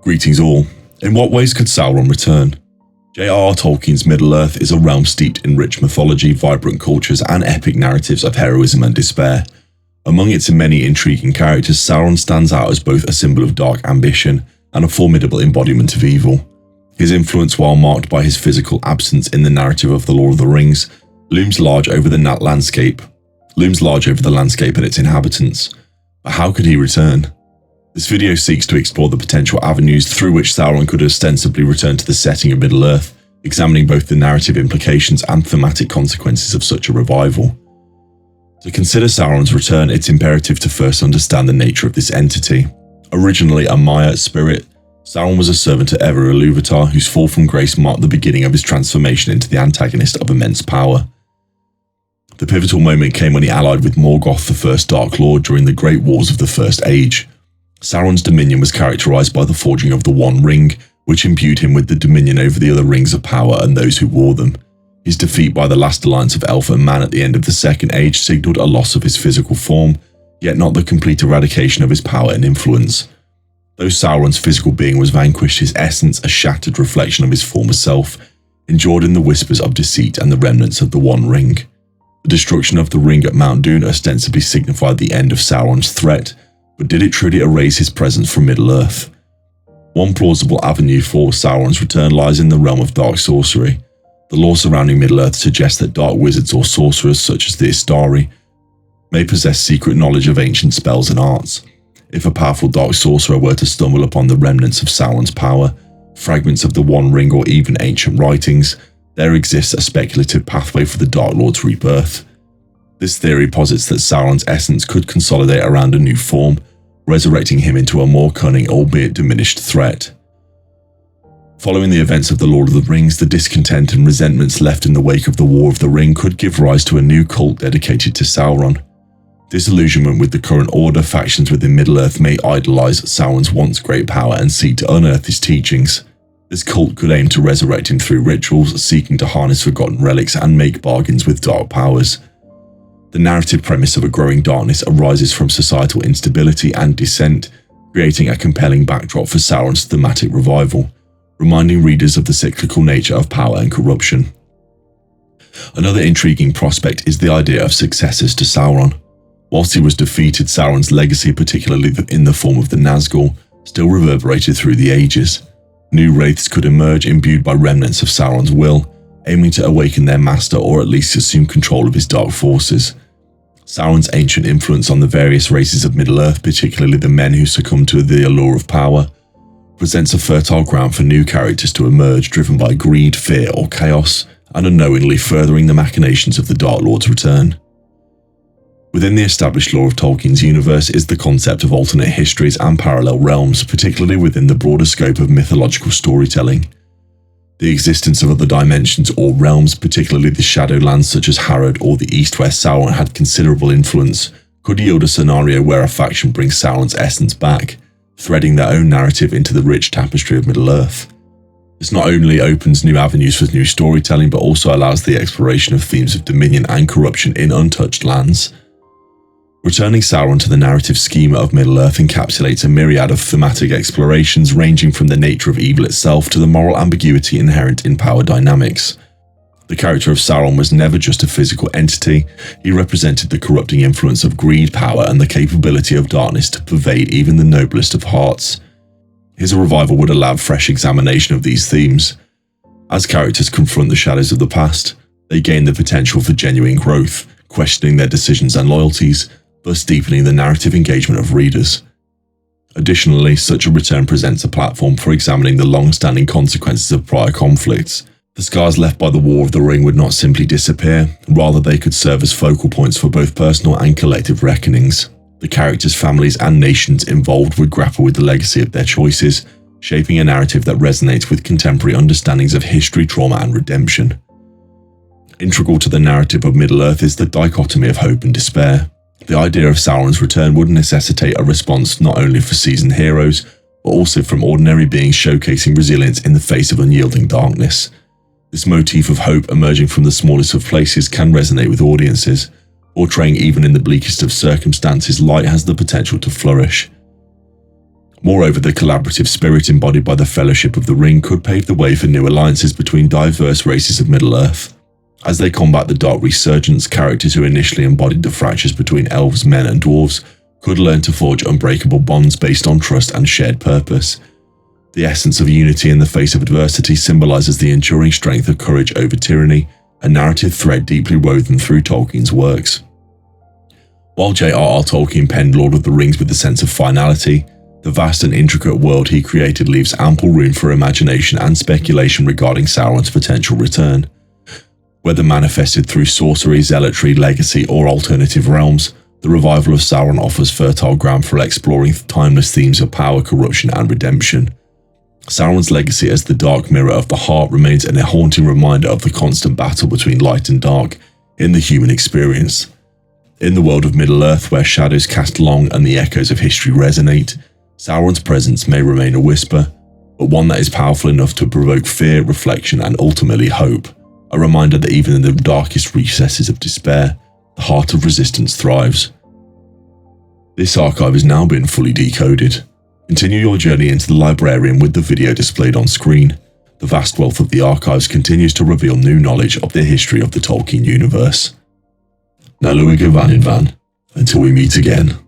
Greetings all. In what ways could Sauron return? J.R.R. Tolkien's Middle-earth is a realm steeped in rich mythology, vibrant cultures, and epic narratives of heroism and despair. Among its many intriguing characters, Sauron stands out as both a symbol of dark ambition and a formidable embodiment of evil. His influence, while marked by his physical absence in the narrative of The Lord of the Rings, looms large over the landscape and its inhabitants. But how could he return? This video seeks to explore the potential avenues through which Sauron could ostensibly return to the setting of Middle-earth, examining both the narrative implications and thematic consequences of such a revival. To consider Sauron's return, it's imperative to first understand the nature of this entity. Originally a Maya spirit, Sauron was a servant to Ever Ilúvatar, whose fall from grace marked the beginning of his transformation into the antagonist of immense power. The pivotal moment came when he allied with Morgoth, the first Dark Lord, during the Great Wars of the First Age. Sauron's dominion was characterized by the forging of the One Ring, which imbued him with the dominion over the other rings of power and those who wore them. His defeat by the last alliance of Elf and Man at the end of the Second Age signaled a loss of his physical form, yet not the complete eradication of his power and influence. Though Sauron's physical being was vanquished, his essence, a shattered reflection of his former self, endured in the whispers of deceit and the remnants of the One Ring. The destruction of the ring at Mount Doom ostensibly signified the end of Sauron's threat, but did it truly erase his presence from Middle-earth? One plausible avenue for Sauron's return lies in the realm of dark sorcery. The lore surrounding Middle-earth suggests that dark wizards or sorcerers such as the Istari may possess secret knowledge of ancient spells and arts. If a powerful dark sorcerer were to stumble upon the remnants of Sauron's power, fragments of the One Ring or even ancient writings, there exists a speculative pathway for the Dark Lord's rebirth. This theory posits that Sauron's essence could consolidate around a new form, resurrecting him into a more cunning, albeit diminished threat. Following the events of The Lord of the Rings, the discontent and resentments left in the wake of the War of the Ring could give rise to a new cult dedicated to Sauron. Disillusionment with the current order, factions within Middle-earth may idolize Sauron's once great power and seek to unearth his teachings. This cult could aim to resurrect him through rituals, seeking to harness forgotten relics and make bargains with dark powers. The narrative premise of a growing darkness arises from societal instability and dissent, creating a compelling backdrop for Sauron's thematic revival, reminding readers of the cyclical nature of power and corruption. Another intriguing prospect is the idea of successors to Sauron. Whilst he was defeated, Sauron's legacy, particularly in the form of the Nazgul, still reverberated through the ages. New wraiths could emerge imbued by remnants of Sauron's will, aiming to awaken their master or at least assume control of his dark forces. Sauron's ancient influence on the various races of Middle-earth, particularly the men who succumbed to the allure of power, presents a fertile ground for new characters to emerge driven by greed, fear, or chaos, and unknowingly furthering the machinations of the Dark Lord's return. Within the established lore of Tolkien's universe is the concept of alternate histories and parallel realms, particularly within the broader scope of mythological storytelling. The existence of other dimensions or realms, particularly the Shadowlands such as Harad or the East where Sauron had considerable influence, could yield a scenario where a faction brings Sauron's essence back, threading their own narrative into the rich tapestry of Middle-earth. This not only opens new avenues for new storytelling, but also allows the exploration of themes of dominion and corruption in untouched lands. Returning Sauron to the narrative schema of Middle-earth encapsulates a myriad of thematic explorations ranging from the nature of evil itself to the moral ambiguity inherent in power dynamics. The character of Sauron was never just a physical entity, he represented the corrupting influence of greed, power, and the capability of darkness to pervade even the noblest of hearts. His revival would allow fresh examination of these themes. As characters confront the shadows of the past, they gain the potential for genuine growth, questioning their decisions and loyalties, thus deepening the narrative engagement of readers. Additionally, such a return presents a platform for examining the long-standing consequences of prior conflicts. The scars left by the War of the Ring would not simply disappear, rather they could serve as focal points for both personal and collective reckonings. The characters, families, and nations involved would grapple with the legacy of their choices, shaping a narrative that resonates with contemporary understandings of history, trauma, and redemption. Integral to the narrative of Middle-earth is the dichotomy of hope and despair. The idea of Sauron's return would necessitate a response not only for seasoned heroes, but also from ordinary beings showcasing resilience in the face of unyielding darkness. This motif of hope emerging from the smallest of places can resonate with audiences, portraying even in the bleakest of circumstances light has the potential to flourish. Moreover, the collaborative spirit embodied by the Fellowship of the Ring could pave the way for new alliances between diverse races of Middle-earth. As they combat the Dark Resurgence, characters who initially embodied the fractures between elves, men and dwarves could learn to forge unbreakable bonds based on trust and shared purpose. The essence of unity in the face of adversity symbolizes the enduring strength of courage over tyranny, a narrative thread deeply woven through Tolkien's works. While J.R.R. Tolkien penned Lord of the Rings with a sense of finality, the vast and intricate world he created leaves ample room for imagination and speculation regarding Sauron's potential return. Whether manifested through sorcery, zealotry, legacy, or alternative realms, the revival of Sauron offers fertile ground for exploring timeless themes of power, corruption, and redemption. Sauron's legacy as the dark mirror of the heart remains a haunting reminder of the constant battle between light and dark in the human experience. In the world of Middle-earth, where shadows cast long and the echoes of history resonate, Sauron's presence may remain a whisper, but one that is powerful enough to provoke fear, reflection, and ultimately hope. A reminder that even in the darkest recesses of despair, the heart of resistance thrives. This archive has now been fully decoded. Continue your journey into the librarian with the video displayed on screen. The vast wealth of the archives continues to reveal new knowledge of the history of the Tolkien universe. Now, Louis Van in Van, until we meet again.